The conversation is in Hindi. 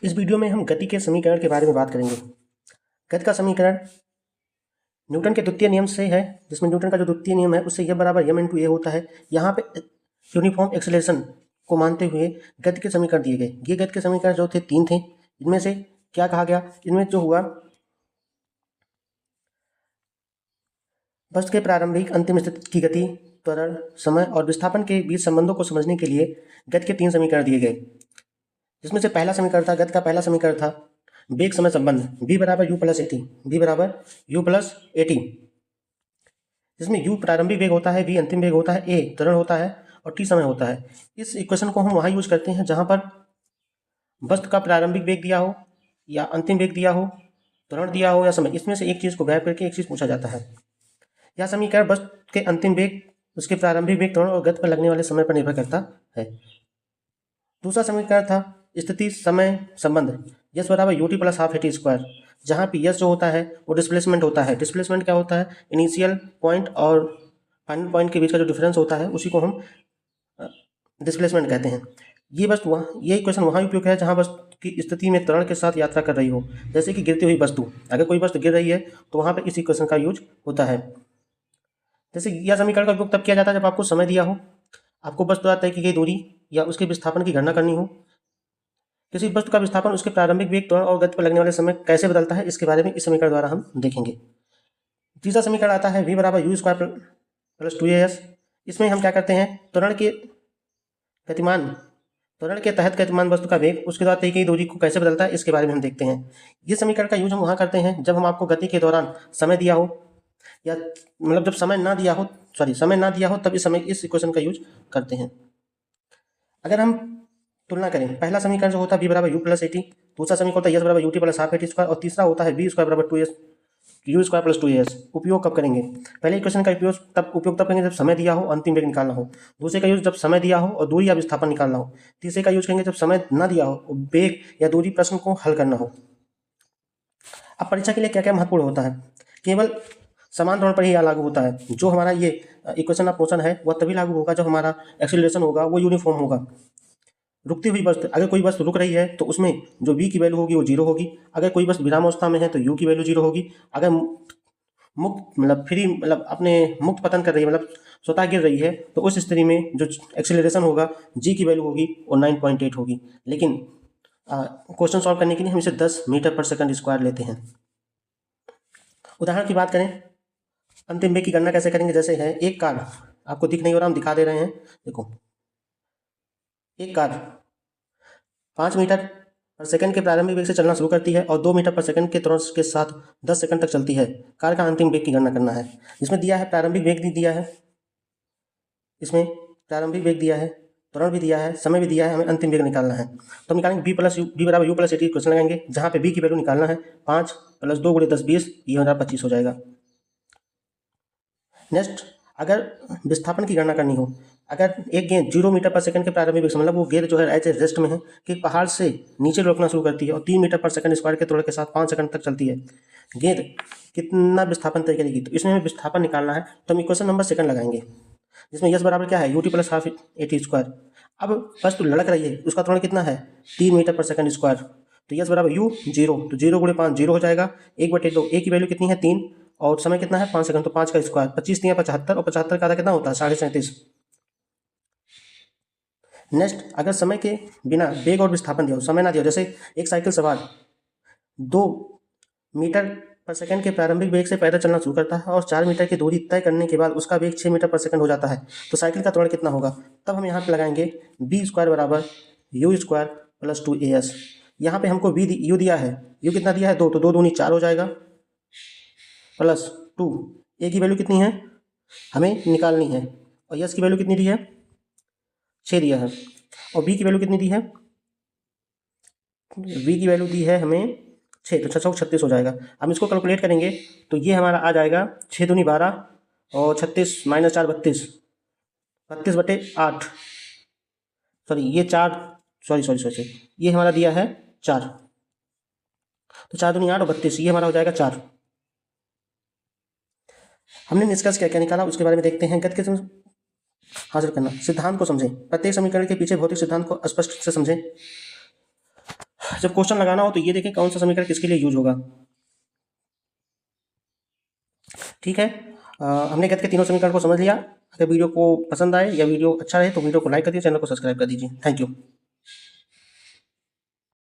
इस वीडियो में हम गति के समीकरण के बारे में बात करेंगे। गति का समीकरण न्यूटन के द्वितीय नियम से है, जिसमें न्यूटन का जो द्वितीय नियम है उससे F बराबर m इंटू ए होता है। यहाँ पे यूनिफॉर्म एक्सेलरेशन को मानते हुए गति के समीकरण दिए गए। ये गति के समीकरण जो थे 3 थे। इनमें से क्या कहा गया, इनमें जो हुआ वस्तु के प्रारंभिक अंतिम स्थिति की गति, त्वरण, समय और विस्थापन के बीच संबंधों को समझने के लिए गति के 3 समीकरण दिए गए। जिसमें से पहला समीकरण था, गति का पहला समीकरण था वेग समय संबंध v बराबर यू प्लस एटी, v बराबर यू प्लस एटी, जिसमें u प्रारंभिक वेग होता है, v अंतिम वेग होता है, a त्वरण होता है और t समय होता है। इस इक्वेशन को हम वहाँ यूज करते हैं जहाँ पर वस्तु का प्रारंभिक वेग दिया हो या अंतिम वेग दिया हो, त्वरण दिया हो या समय, इसमें से एक चीज़ को गायब करके एक चीज़ पूछा जाता है। यह समीकरण वस्तु के अंतिम वेग, उसके प्रारंभिक वेग, त्वरण और गति पर लगने वाले समय पर निर्भर करता है। दूसरा समीकरण था स्थिति समय संबंध, यस बराबर U T plus half A T square, जहाँ पे यस जो होता है वो डिस्प्लेसमेंट होता है। डिस्प्लेसमेंट क्या होता है? इनिशियल पॉइंट और फाइनल पॉइंट के बीच का जो डिफरेंस होता है उसी को हम डिस्प्लेसमेंट कहते हैं। ये इक्वेशन वहाँ उपयोग है जहाँ वस्तु की स्थिति में त्वरण के साथ यात्रा कर रही हो, जैसे कि गिरती हुई वस्तु। अगर कोई वस्तु गिर रही है तो वहाँ पर इस इक्वेशन का यूज होता है। जैसे यह समीकरण का उपयोग तब किया जाता है जब आपको समय दिया हो, आपको वस्तु द्वारा तय की गई दूरी या उसके विस्थापन की गणना करनी हो। किसी वस्तु का विस्थापन उसके प्रारंभिक वेग, त्वरण और गति पर लगने वाले समय कैसे बदलता है, इसके बारे में इस समीकरण द्वारा हम देखेंगे। तीसरा समीकरण आता है v बराबर यू स्क्वायर प्लस 2as। इसमें हम क्या करते हैं, त्वरण के तहत गतिमान वस्तु का वेग उसके द्वारा तय की दूरी को कैसे बदलता है, इसके बारे में हम देखते हैं। ये समीकरण का यूज हम वहाँ करते हैं जब हम आपको गति के दौरान समय दिया हो, या मतलब जब समय ना दिया हो तब इस इक्वेशन का यूज करते हैं। अगर हम तुलना करें, पहला समीकरण जो होता है v बराबर यू प्लस एटी, दूसरा समीकरण होता है यस बराबर U T plus half A T square और तीसरा होता है v स्क्वायर बराबर 2s you square plus 2as। उपयोग कब करेंगे? पहले इक्वेशन का उपयोग तब करेंगे जब समय दिया हो, अंतिम वेग निकालना हो। दूसरे का यूज जब समय दिया हो और दूरी या विस्थापन निकालना हो। तीसरे का यूज करेंगे जब समय ना दिया हो, वेग या दूरी प्रश्न को हल करना हो। अब परीक्षा के लिए क्या क्या महत्वपूर्ण होता है? केवल समान त्वरण पर ही यह लागू होता है। जो हमारा ये इक्वेशन ऑफ मोशन है वह तभी लागू होगा जब हमारा एक्सीलरेशन होगा वो यूनिफॉर्म होगा। रुकती हुई वस्तु, अगर कोई वस्तु रुक रही है तो उसमें जो v की वैल्यू होगी वो 0 होगी। अगर कोई वस्तु विरामावस्था में है तो u की वैल्यू 0 होगी। अगर अपने मुक्त पतन कर रही है, मतलब स्वतः गिर रही है, तो उस स्थिति में जो एक्सेलरेशन होगा g की वैल्यू होगी वो 9.8 होगी। लेकिन क्वेश्चन सॉल्व करने के लिए हम इसे 10 मीटर पर सेकंड स्क्वायर लेते हैं। उदाहरण की बात करें, अंतिम वेग की गणना कैसे करेंगे? जैसे है एक कार, आपको दिख नहीं हो रहा, हम दिखा दे रहे हैं। देखो, एक कार 5 मीटर पर सेकंड के प्रारंभिक वेग से चलना शुरू करती है और 2 मीटर पर सेकंड के त्वरण के साथ 10 सेकंड तक चलती है। कार का अंतिम वेग की गणना करना है। जिसमें दिया है प्रारंभिक वेग दिया है, इसमें प्रारंभिक वेग दिया है, त्वरण भी दिया है, समय भी दिया है, हमें अंतिम वेग निकालना है। तो हम निकालेंगे v बराबर यू प्लस एटी क्वेश्चन लगाएंगे, जहाँ पे v की वैल्यू निकालना है 5 + 2 × 10 20, ये 25 हो जाएगा। नेक्स्ट, अगर विस्थापन की गणना करनी हो, अगर एक गेंद 0 मीटर पर सेकंड के प्रारंभिक वेग से, मतलब वो गेंद जो है ऐसे रेस्ट में है कि पहाड़ से नीचे लुढ़कना शुरू करती है और 3 मीटर पर सेकंड स्क्वायर के त्वरण के साथ 5 सेकंड तक चलती है, गेंद कितना विस्थापन तय करेगी? तो इसमें हमें विस्थापन निकालना है, तो हम इक्वेशन नंबर सेकंड लगाएंगे, जिसमें यस बराबर क्या है, U T plus half A T square. अब वस्तु लड़क रही है, उसका त्वरण कितना है? 3 मीटर पर सेकंड स्क्वायर। तो यस बराबर यू 0, तो 0 × 5 0 हो जाएगा। 1/2, ए की वैल्यू कितनी है? 3, और समय कितना है? 5 सेकंड, तो 5 का स्क्वायर, 25 × 75, और 75 का आधा कितना होता है? 37.5। नेक्स्ट, अगर समय के बिना वेग और विस्थापन दिया हो, समय ना दिया हो, जैसे एक साइकिल सवार 2 मीटर पर सेकंड के प्रारंभिक वेग से पैदल चलना शुरू करता है और 4 मीटर की दूरी तय करने के बाद उसका वेग 6 मीटर पर सेकंड हो जाता है, तो साइकिल का त्वरण कितना होगा? तब हम यहाँ पे लगाएंगे v स्क्वायर बराबर यू स्क्वायर प्लस 2as। यहाँ पे हमको यू दिया है, यू कितना दिया है? 2, तो 2 दूनी 4 हो जाएगा, प्लस 2, ए की वैल्यू कितनी है हमें निकालनी है, और यस की वैल्यू कितनी दी है? 6 दिया है, और v की वैल्यू कितनी दी है? v की वैल्यू दी है हमें 6, तो 6 36 हो जाएगा। हम इसको कैलकुलेट करेंगे तो ये हमारा आ जाएगा 6 दूनी 12 और 36 - 4 32, 32/8। सॉरी, ये 4, सॉरी, ये हमारा दिया है 4, तो 4 दूनी 8 और 32, ये हमारा हो जाएगा 4। हमने निष्कर्ष क्या क्या निकाला उसके बारे में देखते हैं। गति के हासिल करना, सिद्धांत को समझें। प्रत्येक समीकरण के पीछे भौतिक सिद्धांत को स्पष्ट से समझें। जब क्वेश्चन लगाना हो तो ये देखें कौन सा समीकरण किसके लिए यूज होगा। ठीक है, हमने गत के तीनों समीकरण को समझ लिया। अगर वीडियो को पसंद आए या वीडियो अच्छा रहे तो वीडियो को लाइक कर दीजिए, चैनल को सब्सक्राइब कर दीजिए। Thank you.